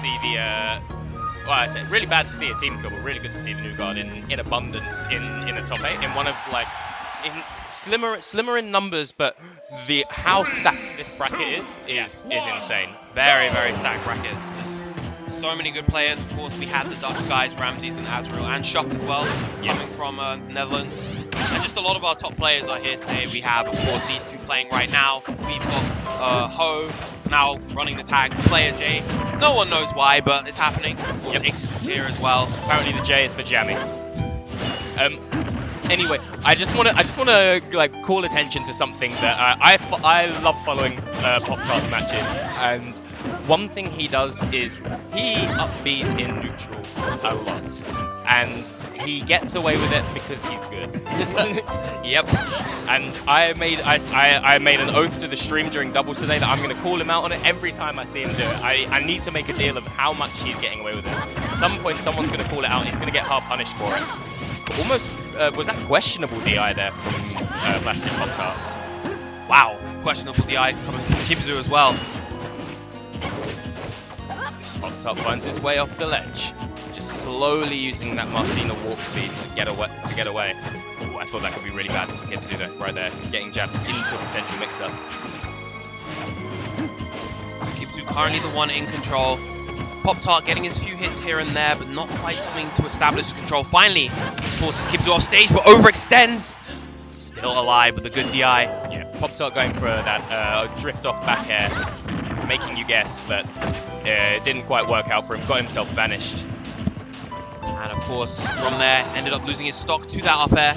see the, well, I say really bad to see a team kill, but really good to see the New Guard in abundance in the top 8, in one of like, in slimmer in numbers, but how stacked this bracket is insane. Very, very stacked bracket. Just so many good players. Of course, we had the Dutch guys, Ramses and Azrael, and Shock as well, coming from the Netherlands. And just a lot of our top players are here today. We have, of course, these two playing right now. We've got Ho now running the tag, Player J. No one knows why, but it's happening. Of course, Ixis is here as well. Apparently, the J is for jamming. Anyway, I just want to like call attention to something that I love following Poptart's matches, and one thing he does is he up Bs in neutral a lot, and he gets away with it because he's good. Yep. And I made an oath to the stream during doubles today that I'm going to call him out on it every time I see him do it. I need to make a deal of how much he's getting away with it. At some point, someone's going to call it out, and he's going to get hard punished for it. Almost, was that questionable DI there from BlastZone Poptart? Wow, questionable DI coming from Kibzu as well. Poptart finds his way off the ledge, just slowly using that Marcina warp speed to get away. Ooh, I thought that could be really bad for Kibzu there, right there, getting jabbed into a potential mix-up. Kibzu currently the one in control. Poptart getting his few hits here and there, but not quite something to establish control. Finally, forces Kibzu off stage, but overextends. Still alive with a good DI. Yeah, Poptart going for that drift off back air, making you guess, but it didn't quite work out for him. Got himself vanished. And of course, from there, ended up losing his stock to that up air.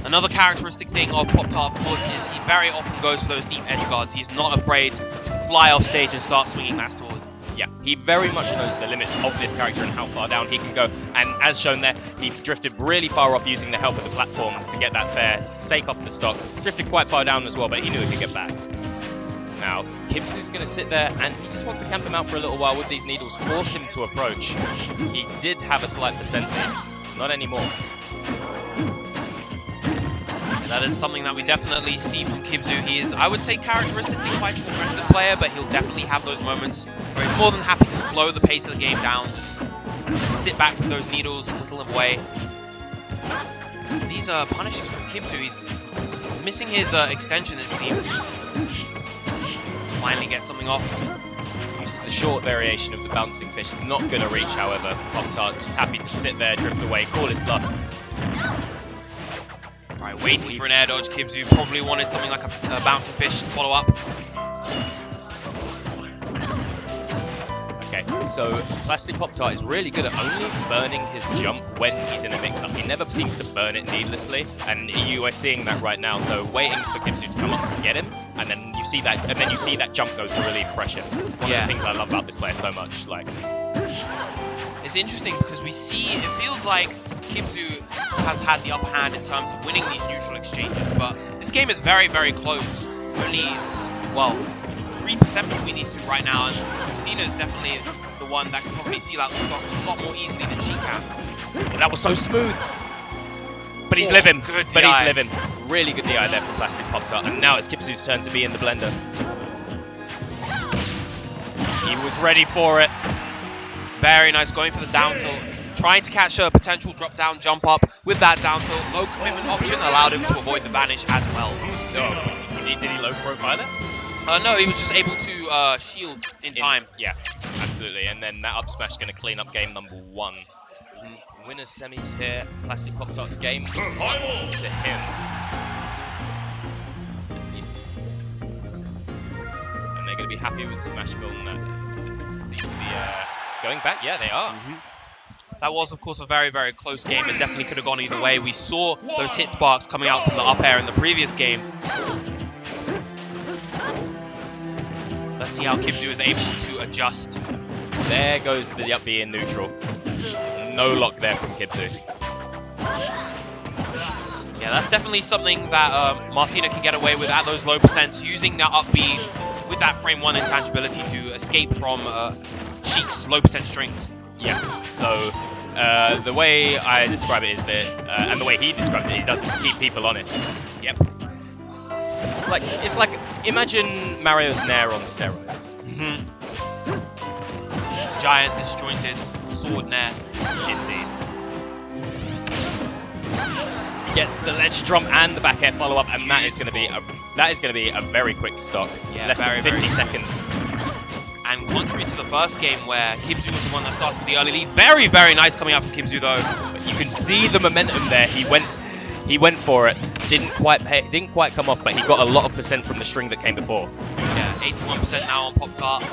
Another characteristic thing of Poptart, of course, is he very often goes for those deep edge guards. He's not afraid to fly off stage and start swinging that sword. Yeah, he very much knows the limits of this character and how far down he can go. And as shown there, he drifted really far off using the help of the platform to get that fair stake off the stock. Drifted quite far down as well, but he knew he could get back. Now, Kibzu's going to sit there, and he just wants to camp him out for a little while with these needles, force him to approach. He did have a slight percentage, not anymore. That is something that we definitely see from Kibzu. He is, I would say, characteristically quite an aggressive player, but he'll definitely have those moments where he's more than happy to slow the pace of the game down, just sit back with those needles, whittle them away. These are punishes from Kibzu. He's missing his extension, it seems. Finally gets something off. Uses the short variation of the bouncing fish. Not going to reach, however. Poptart just happy to sit there, drift away, call his bluff. Right, waiting for an air dodge. Kibzu probably wanted something like a bouncing fish to follow up. Okay, so Plastic Poptart is really good at only burning his jump when he's in a mix-up. He never seems to burn it needlessly, and you are seeing that right now. So waiting for Kibzu to come up to get him, and then you see that, jump go to relieve pressure. One of the things I love about this player so much. Like, it's interesting because we see it feels like Kibzu has had the upper hand in terms of winning these neutral exchanges, but this game is very, very close. Only, well, 3% between these two right now, and Lucina is definitely the one that can probably seal out the stock a lot more easily than she can. Well, that was so smooth. But he's living. Good DI. But he's living. Really good DI there from Plastic Poptart, and now it's Kibzu's turn to be in the blender. He was ready for it. Very nice, going for the down tilt. Trying to catch a potential drop-down jump-up with that down tilt. Low commitment option allowed him to avoid the vanish as well. Oh, did he low profile it? No, he was just able to shield in time. Yeah, absolutely. And then that up smash going to clean up game number 1. Winners semis here. Plastic Poptart game 1 to him. At least. And they're going to be happy with the smash film that seems to be going back. Yeah, they are. That was, of course, a very, very close game and definitely could have gone either way. We saw those hit sparks coming out from the up air in the previous game. Let's see how Kibzu is able to adjust. There goes the up B in neutral. No lock there from Kibzu. Yeah, that's definitely something that Marcina can get away with at those low percents, using that up B with that frame 1 intangibility to escape from Sheik's low percent strings. Yes, so the way I describe it is that, and the way he describes it, he does it to keep people honest. Yep. It's like imagine Mario's Nair on steroids. giant disjointed sword nair. Indeed. Gets the ledge trump and the back air follow up, and that is going to be a very quick stock. Yeah, less than 50 seconds. And contrary to the first game where Kibzu was the one that started with the early lead, very, very nice coming out from Kibzu though. But you can see the momentum there. He went for it. Didn't quite come off, but he got a lot of percent from the string that came before. Yeah, 81% now on Poptart.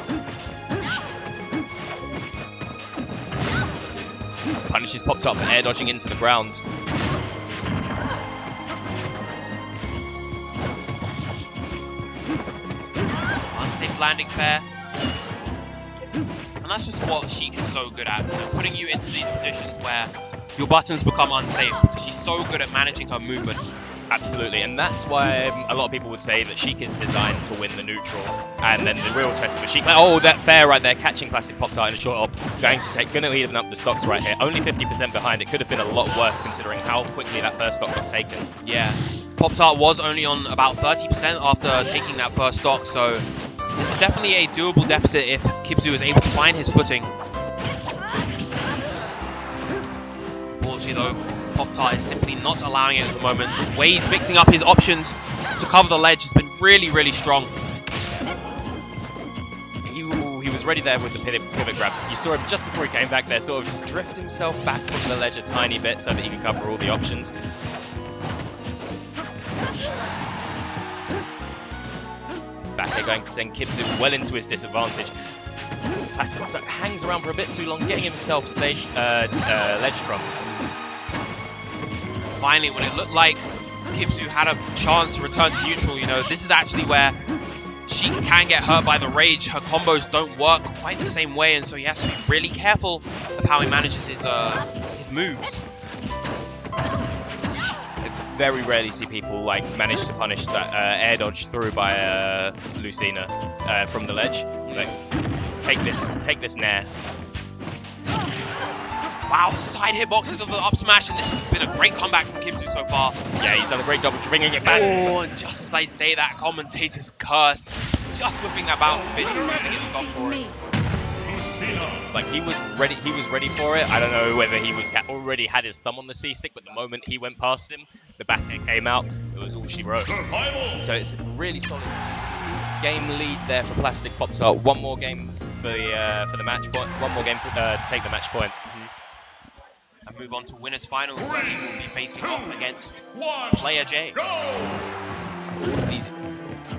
Punishes Poptart for air dodging into the ground. Unsafe landing pair. And that's just what Sheik is so good at, putting you into these positions where your buttons become unsafe because she's so good at managing her movement. Absolutely, and that's why a lot of people would say that Sheik is designed to win the neutral, and then the real test of a Sheik. Oh, that fair right there, catching Plastic Poptart in a short hop, going to even up the stocks right here. Only 50% behind. It could have been a lot worse considering how quickly that first stock got taken. Yeah, Poptart was only on about 30% after taking that first stock, so this is definitely a doable deficit if Kibzu is able to find his footing. Unfortunately though, Poptart is simply not allowing it at the moment. The way he's mixing up his options to cover the ledge has been really, really strong. He was ready there with the pivot grab. You saw him just before he came back there, sort of just drift himself back from the ledge a tiny bit so that he can cover all the options. Back here going to send Kibzu well into his disadvantage. Plastic Poptart hangs around for a bit too long, getting himself ledge trumped. Finally, when it looked like Kibzu had a chance to return to neutral, you know, this is actually where Sheik can get hurt by the rage. Her combos don't work quite the same way, and so he has to be really careful of how he manages his moves. I very rarely see people like manage to punish that air dodge through by Lucina from the ledge. Like, take this nair. Wow, the side hitboxes of the up smash, and this has been a great comeback from Kibzu so far. Yeah, he's done a great job of bringing it back. Oh, and just as I say that, commentator's curse. Just whipping that bouncing vision, using his stock for it. Like, he was ready for it. I don't know whether he already had his thumb on the C-stick, but the moment he went past him, the back air came out. It was all she wrote. So it's a really solid game lead there for Plastic Poptart. One more game for the match point. One more game to take the match point. And move on to winners finals, where he will be facing off against Player J.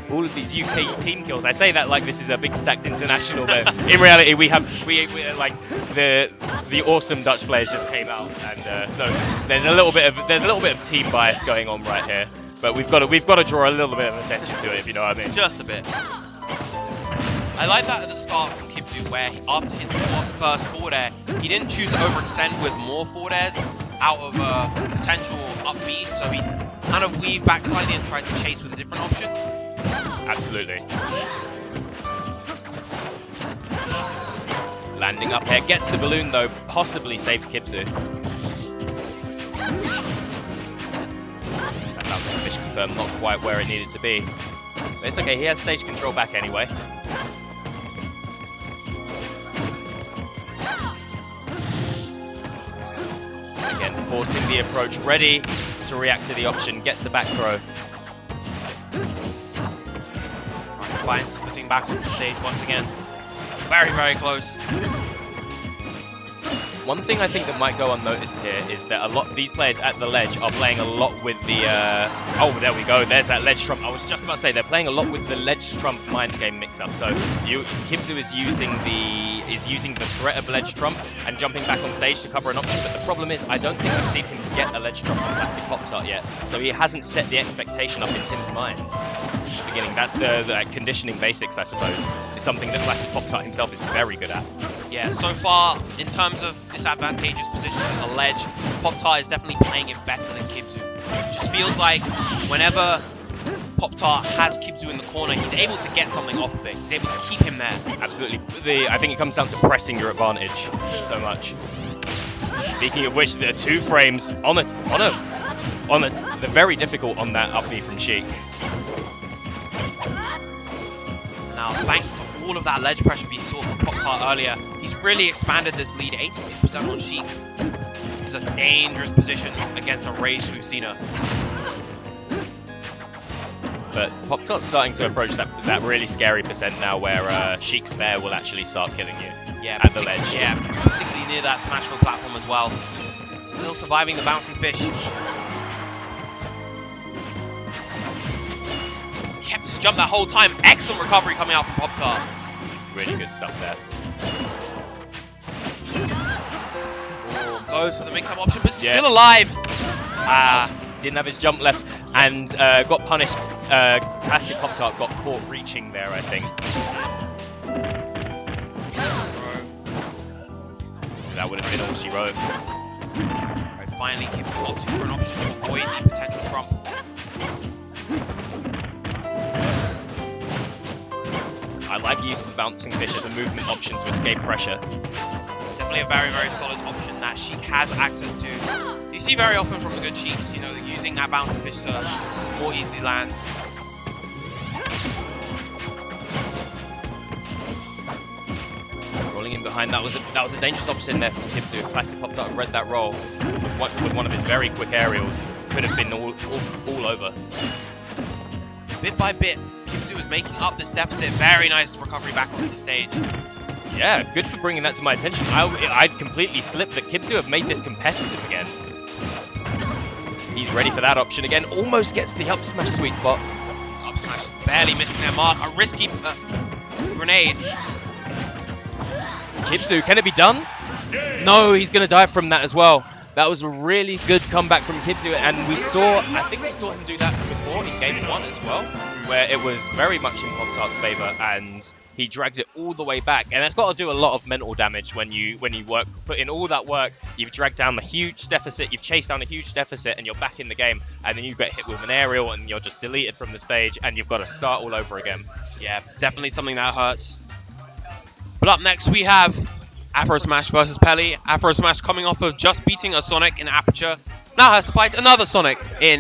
All of these UK team kills. I say that like this is a big stacked international, but in reality we like the awesome Dutch players just came out, and so there's a little bit of team bias going on right here. But we've got to draw a little bit of attention to it, if you know what I mean. Just a bit. I like that at the start from Kibzu, where after his first forward air, he didn't choose to overextend with more forward airs out of a potential up B, so he kind of weaved back slightly and tried to chase with a different option. Absolutely. Landing up here, gets the balloon though, possibly saves Kibzu. That bounce fish confirmed, not quite where it needed to be. But it's okay, he has stage control back anyway. Again, forcing the approach, ready to react to the option, gets a back throw. Finds his footing back onto the stage once again. Very, very close. One thing I think that might go unnoticed here is that a lot of these players at the ledge are playing a lot with the oh, there we go, there's that ledge trump. I was just about to say they're playing a lot with the ledge trump mind game mix up. So Kibzu is using the threat of ledge trump and jumping back on stage to cover an option, but the problem is I don't think I've seen him get a ledge trump on Plastic Poptart yet. So he hasn't set the expectation up in Tim's mind. Beginning. That's the conditioning basics, I suppose. It's something that Plastic Poptart himself is very good at. Yeah, so far, in terms of disadvantageous positions on the ledge, Poptart is definitely playing it better than Kibzu. It just feels like whenever Poptart has Kibzu in the corner, he's able to get something off of it. He's able to keep him there. Absolutely. I think it comes down to pressing your advantage so much. Speaking of which, there are 2 frames on the very difficult on that up B from Sheik. Now, thanks to all of that ledge pressure we saw from Poptart earlier. He's really expanded this lead, 82% on Sheik. This is a dangerous position against a raged Lucina. But Poptart's starting to approach that really scary percent now where Sheik's Bear will actually start killing you at the ledge. Yeah, particularly near that Smashville platform as well. Still surviving the bouncing fish. Kept his jump that whole time. Excellent recovery coming out from Poptart. Really good stuff there. Oh, goes for the mix-up option, but still alive. Didn't have his jump left and got punished. Plastic Poptart got caught reaching there, I think. That would have been all she wrote. Right, finally, Kibzu opting for an option to avoid the potential trump. I like using the bouncing fish as a movement option to escape pressure. Definitely a very, very solid option that Sheik has access to. You see very often from the good Sheiks, you know, using that bouncing fish to more easily land. Rolling in behind, that was a dangerous option there from Kibzu. If Plastic Poptart read that roll with one of his very quick aerials, could have been all over. Bit by bit, Kibzu was making up this deficit. Very nice recovery back onto the stage. Yeah, good for bringing that to my attention. I'd completely slipped that Kibzu have made this competitive again. He's ready for that option again. Almost gets the up smash sweet spot. These up smashes barely missing their mark. A risky grenade. Kibzu, can it be done? No, he's going to die from that as well. That was a really good comeback from Kibzu, and I think we saw him do that before in game 1 as well, where it was very much in Poptart's favor, and he dragged it all the way back. And that's got to do a lot of mental damage when you put in all that work. You've dragged down the huge deficit, you've chased down a huge deficit, and you're back in the game, and then you get hit with an aerial, and you're just deleted from the stage, and you've got to start all over again. Yeah, definitely something that hurts. But up next we have Afro Smash versus Pelly. Afro Smash coming off of just beating a Sonic in Aperture, now has to fight another Sonic in